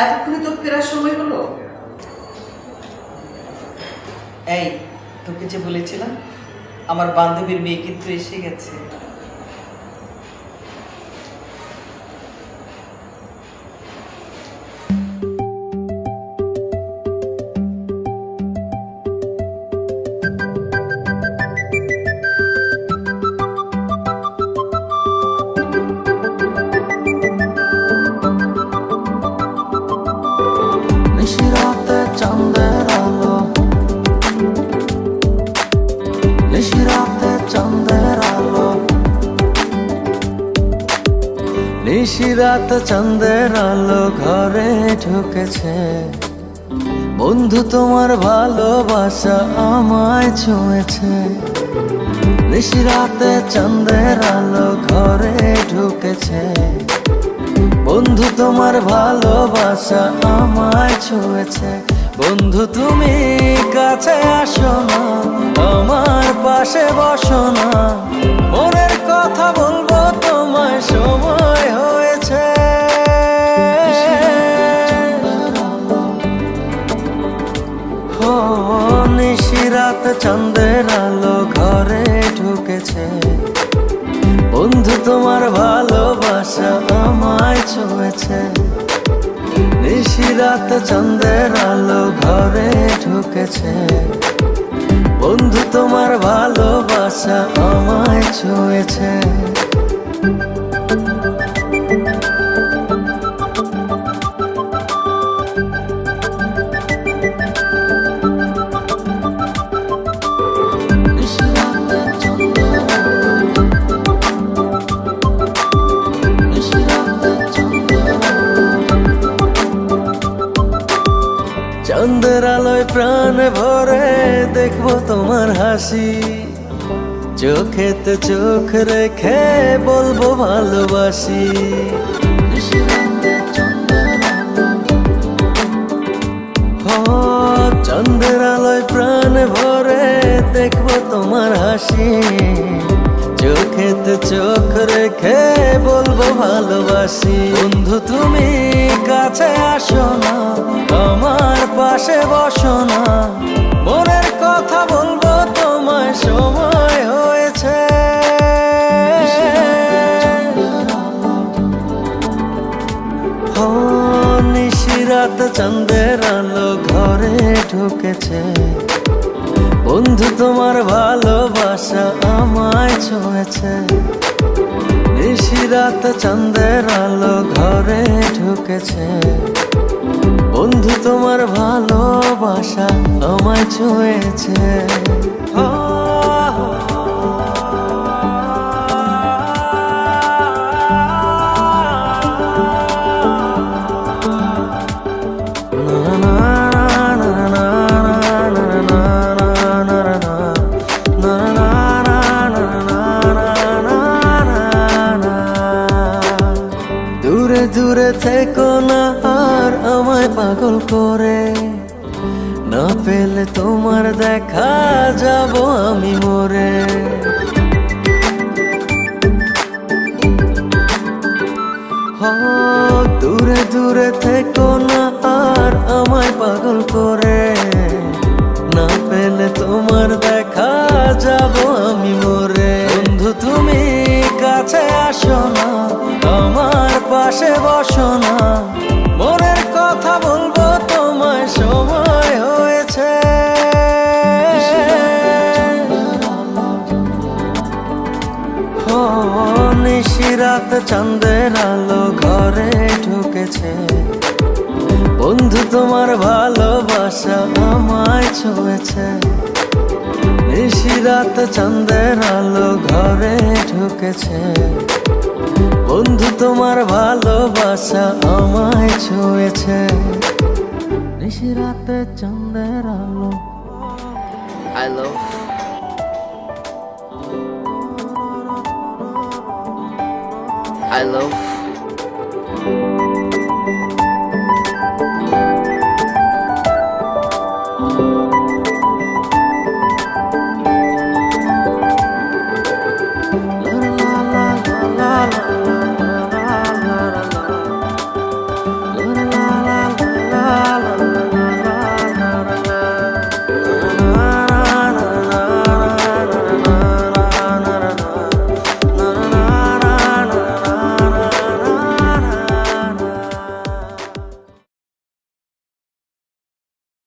এতক্ষণে তোর ফেরার সময় হলো? এই, তোকে যে বলেছিলাম আমার বান্ধবীর মেয়ে কিন্তু এসে গেছে। নিশিরাত চাঁদের আলো ঘরে ঢুকেছে, বন্ধু তোমার ভালোবাসা আমায় ছুঁয়েছে। নিশিরাতে চাঁদের আলো ঘরে ঢুকেছে, বন্ধু তোমার ভালোবাসা আমায় ছুঁয়েছে। বন্ধু তুমি কাছে আসো না, আমার পাশে বসো না, মনের কথা বলবো তোমায় সময় হয়েছে। ও নিশিরাত চাঁদের আলো ঘরে ঢুকেছে, বন্ধু তোমার ভালোবাসা আমায় ছুঁয়েছে। নিশিরাত চাঁদের আলো ঘরে ঢুকেছে, বন্ধু তোমার ভালোবাসা আমায় ছুঁয়েছে। চাঁদের আলোয় প্রাণ ভরে দেখবো তোমার হাসি, চোখেতে চোখ রেখে বলবো ভালোবাসি। চাঁদের আলোয় প্রাণ ভরে দেখবো তোমার হাসি, চোখেতে চোখ রেখে বলবো ভালোবাসি। বন্ধু তুমি কাছে আসো না, আমার পাশে বসো না, মনের কথা বলবো তোমায় সময় হয়েছে। ও নিশিরাত চাঁদের আলো ঘরে ঢুকেছে, বন্ধু তোমার ভালোবাসা আমায় ছুঁয়েছে। নিশিরাত চাঁদের আলো ঘরে ঢুকেছে, বন্ধু তোমার ভালোবাসা আমায় ছুঁয়েছে। দূরে দূরে থেকো না আর আমায় পাগল করে, না পেলে তোমার দেখা যাব আমি মরে। দূরে দূরে থেকো না আর আমায় পাগল করে, না পেলে তোমার দেখা যাব আমি মরে। বন্ধু তুমি কাছে আসো না, আমার পাশে বসো না, মনের কথা বলবো তোমায় সময় হয়েছে। ও নিশিরাত চাঁদের আলো ঘরে ঢুকেছে, বন্ধু তোমার ভালোবাসা আমায় ছুঁয়েছে। নিশিরাত চাঁদের আলো ঘরে ঢুকেছে, বন্ধু তোমার ভালোবাসা আমায় ছুঁয়েছে। নিশিরাতে চাঁদের আলো। I love I love